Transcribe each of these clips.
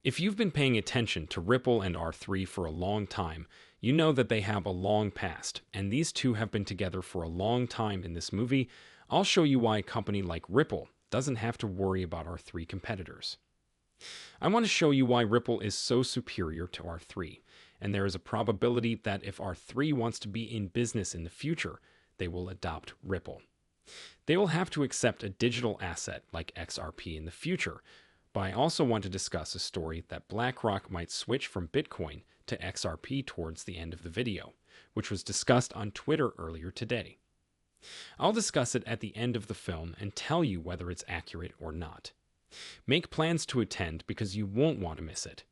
If you've been paying attention to Ripple and R3 for a long time, you know that they have a long past, and these two have been together for a long time. In this movie, I'll show you why a company like Ripple doesn't have to worry about R3 competitors. I want to show you why Ripple is so superior to R3, and there is a probability that if R3 wants to be in business in the future, they will adopt Ripple. They will have to accept a digital asset like XRP in the future, but I also want to discuss a story that Blackrock might switch from Bitcoin to XRP towards the end of the video, which was discussed on Twitter earlier today. I'll discuss it at the end of the film and tell you whether it's accurate or not. Make plans to attend because you won't want to miss it.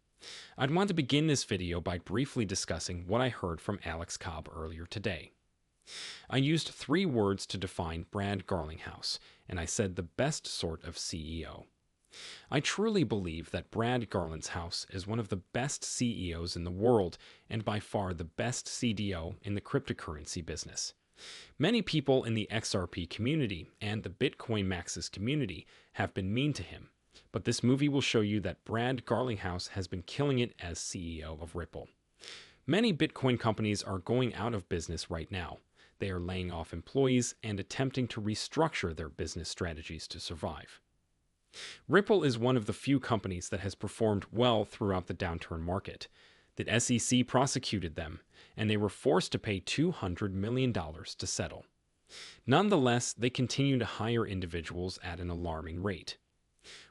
I'd want to begin this video by briefly discussing what I heard from Alex Cobb earlier today. I used 3 words to define Brad Garlinghouse, and I said the best sort of CEO. I truly believe that Brad Garlinghouse is one of the best CEOs in the world and by far the best CDO in the cryptocurrency business. Many people in the XRP community and the Bitcoin Maxis community have been mean to him, but this movie will show you that Brad Garlinghouse has been killing it as CEO of Ripple. Many Bitcoin companies are going out of business right now. They are laying off employees and attempting to restructure their business strategies to survive. Ripple is one of the few companies that has performed well throughout the downturn market. The SEC prosecuted them, and they were forced to pay $200 million to settle. Nonetheless, they continue to hire individuals at an alarming rate.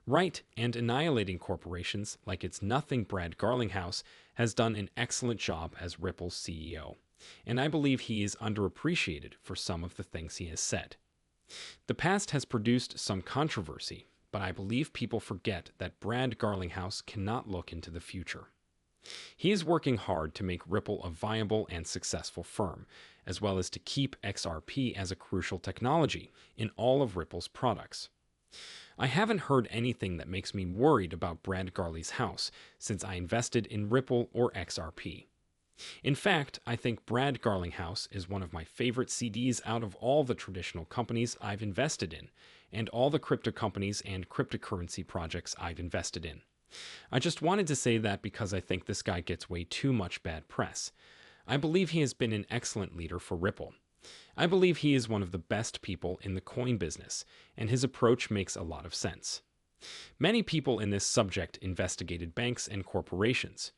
Right and annihilating corporations like it's nothing. Brad Garlinghouse has done an excellent job as Ripple's CEO, and I believe he is underappreciated for some of the things he has said. The past has produced some controversy, but I believe people forget that Brad Garlinghouse cannot look into the future. He is working hard to make Ripple a viable and successful firm, as well as to keep XRP as a crucial technology in all of Ripple's products. I haven't heard anything that makes me worried about Brad Garlinghouse since I invested in Ripple or XRP. In fact, I think Brad Garlinghouse is one of my favorite CDs out of all the traditional companies I've invested in, and all the crypto companies and cryptocurrency projects I've invested in. I just wanted to say that because I think this guy gets way too much bad press. I believe he has been an excellent leader for Ripple. I believe he is one of the best people in the coin business, and his approach makes a lot of sense. Many people in this subject investigated banks and corporations.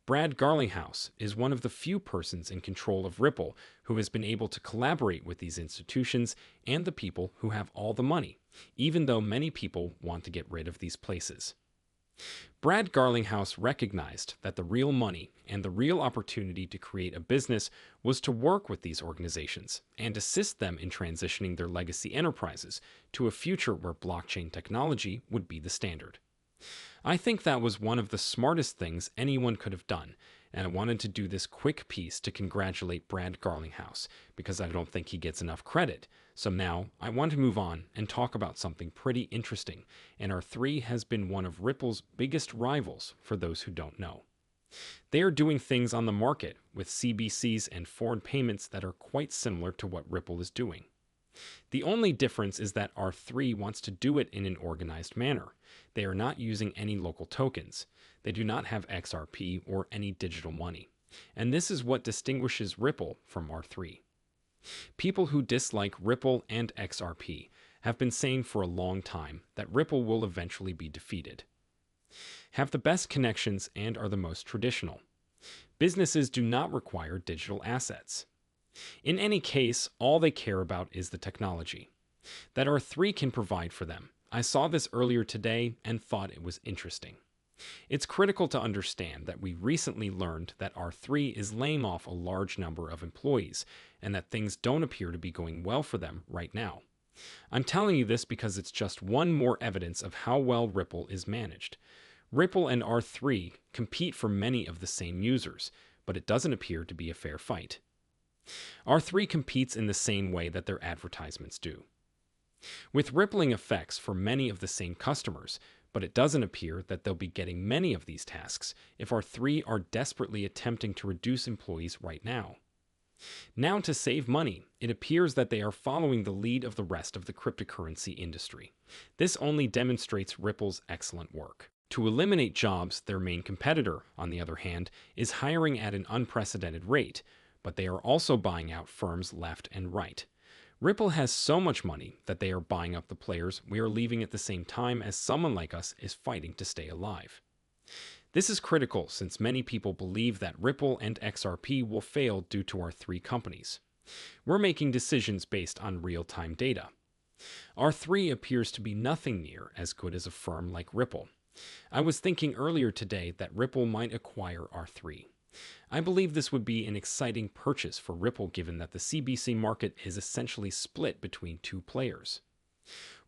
Brad Garlinghouse is one of the few persons in control of Ripple who has been able to collaborate with these institutions and the people who have all the money, even though many people want to get rid of these places. Brad Garlinghouse recognized that the real money and the real opportunity to create a business was to work with these organizations and assist them in transitioning their legacy enterprises to a future where blockchain technology would be the standard. I think that was one of the smartest things anyone could have done, and I wanted to do this quick piece to congratulate Brad Garlinghouse because I don't think he gets enough credit. So now I want to move on and talk about something pretty interesting, and R3 has been one of Ripple's biggest rivals for those who don't know. They are doing things on the market with CBCs and foreign payments that are quite similar to what Ripple is doing. The only difference is that R3 wants to do it in an organized manner. They are not using any local tokens. They do not have XRP or any digital money. And this is what distinguishes Ripple from R3. People who dislike Ripple and XRP have been saying for a long time that Ripple will eventually be defeated. Have the best connections and are the most traditional. Businesses do not require digital assets. In any case, all they care about is the technology that R3 can provide for them. I saw this earlier today and thought it was interesting. It's critical to understand that we recently learned that R3 is laying off a large number of employees and that things don't appear to be going well for them right now. I'm telling you this because it's just one more evidence of how well Ripple is managed. Ripple and R3 compete for many of the same users, but it doesn't appear to be a fair fight. R3 competes in the same way that their advertisements do, with rippling effects for many of the same customers, but it doesn't appear that they'll be getting many of these tasks if R3 are desperately attempting to reduce employees right now. Now, to save money, it appears that they are following the lead of the rest of the cryptocurrency industry. This only demonstrates Ripple's excellent work. To eliminate jobs, their main competitor, on the other hand, is hiring at an unprecedented rate, but they are also buying out firms left and right. Ripple has so much money that they are buying up the players we are leaving at the same time as someone like us is fighting to stay alive. This is critical since many people believe that Ripple and XRP will fail due to our three companies. We're making decisions based on real-time data. R3 appears to be nothing near as good as a firm like Ripple. I was thinking earlier today that Ripple might acquire R3. I believe this would be an exciting purchase for Ripple given that the CBC market is essentially split between two players.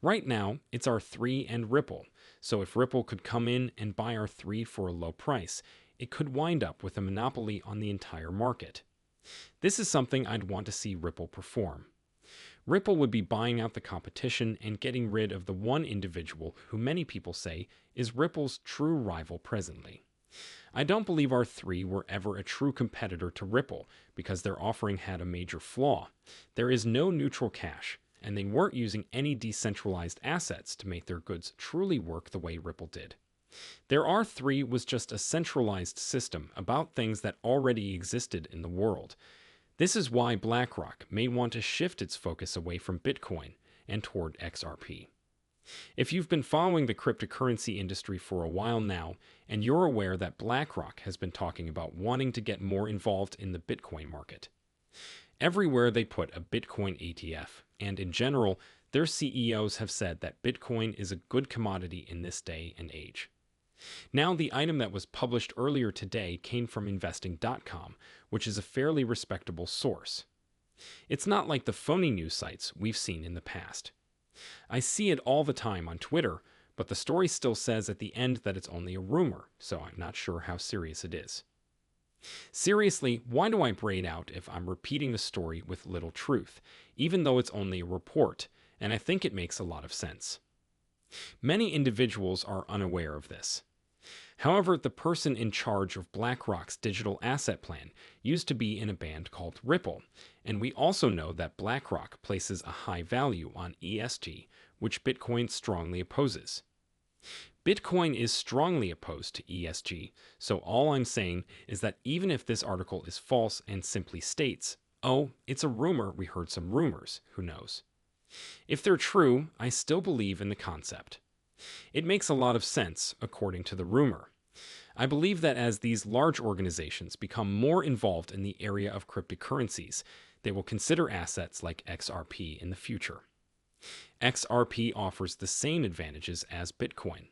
Right now, it's R3 and Ripple, so if Ripple could come in and buy R3 for a low price, it could wind up with a monopoly on the entire market. This is something I'd want to see Ripple perform. Ripple would be buying out the competition and getting rid of the one individual who many people say is Ripple's true rival presently. I don't believe R3 were ever a true competitor to Ripple because their offering had a major flaw. There is no neutral cash, and they weren't using any decentralized assets to make their goods truly work the way Ripple did. Their R3 was just a centralized system about things that already existed in the world. This is why Blackrock may want to shift its focus away from Bitcoin and toward XRP. If you've been following the cryptocurrency industry for a while now, and you're aware that Blackrock has been talking about wanting to get more involved in the Bitcoin market. Everywhere they put a Bitcoin ETF, and in general, their CEOs have said that Bitcoin is a good commodity in this day and age. Now, the item that was published earlier today came from investing.com, which is a fairly respectable source. It's not like the phony news sites we've seen in the past. I see it all the time on Twitter, but the story still says at the end that it's only a rumor, so I'm not sure how serious it is. Seriously, why do I braid out if I'm repeating the story with little truth, even though it's only a report, and I think it makes a lot of sense. Many individuals are unaware of this. However, the person in charge of BlackRock's digital asset plan used to be in a band called Ripple, and we also know that BlackRock places a high value on ESG, which Bitcoin strongly opposes. Bitcoin is strongly opposed to ESG, so all I'm saying is that even if this article is false and simply states, "Oh, it's a rumor, we heard some rumors," who knows? If they're true, I still believe in the concept. It makes a lot of sense, according to the rumor. I believe that as these large organizations become more involved in the area of cryptocurrencies, they will consider assets like XRP in the future. XRP offers the same advantages as Bitcoin,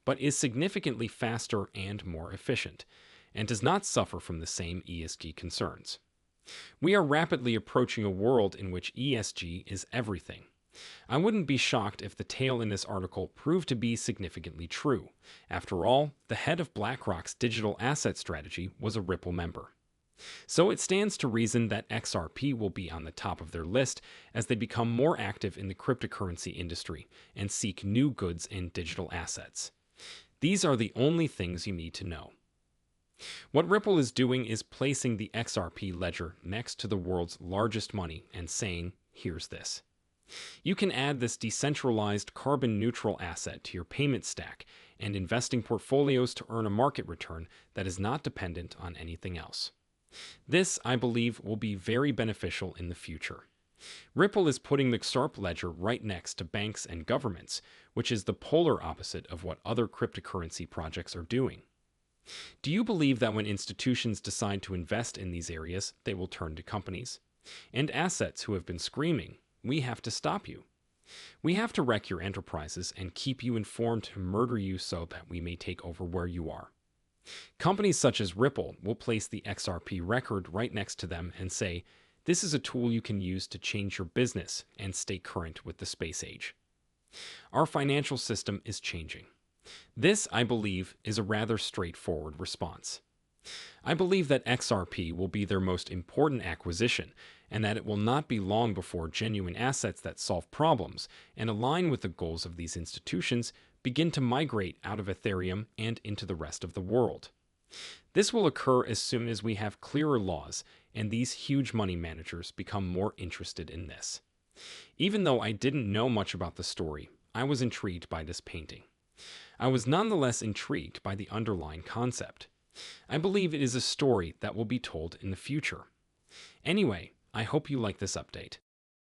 but is significantly faster and more efficient, and does not suffer from the same ESG concerns. We are rapidly approaching a world in which ESG is everything. I wouldn't be shocked if the tale in this article proved to be significantly true. After all, the head of BlackRock's digital asset strategy was a Ripple member. So it stands to reason that XRP will be on the top of their list as they become more active in the cryptocurrency industry and seek new goods and digital assets. These are the only things you need to know. What Ripple is doing is placing the XRP ledger next to the world's largest money and saying, here's this. You can add this decentralized carbon-neutral asset to your payment stack and investing portfolios to earn a market return that is not dependent on anything else. This, I believe, will be very beneficial in the future. Ripple is putting the XRP ledger right next to banks and governments, which is the polar opposite of what other cryptocurrency projects are doing. Do you believe that when institutions decide to invest in these areas, they will turn to companies and assets who have been screaming, "We have to stop you. We have to wreck your enterprises and keep you informed to murder you so that we may take over where you are"? Companies such as Ripple will place the XRP record right next to them and say, this is a tool you can use to change your business and stay current with the space age. Our financial system is changing. This, I believe, is a rather straightforward response. I believe that XRP will be their most important acquisition and that it will not be long before genuine assets that solve problems and align with the goals of these institutions begin to migrate out of Ethereum and into the rest of the world. This will occur as soon as we have clearer laws and these huge money managers become more interested in this. Even though I didn't know much about the story, I was intrigued by this painting. I was nonetheless intrigued by the underlying concept. I believe it is a story that will be told in the future. Anyway, I hope you like this update.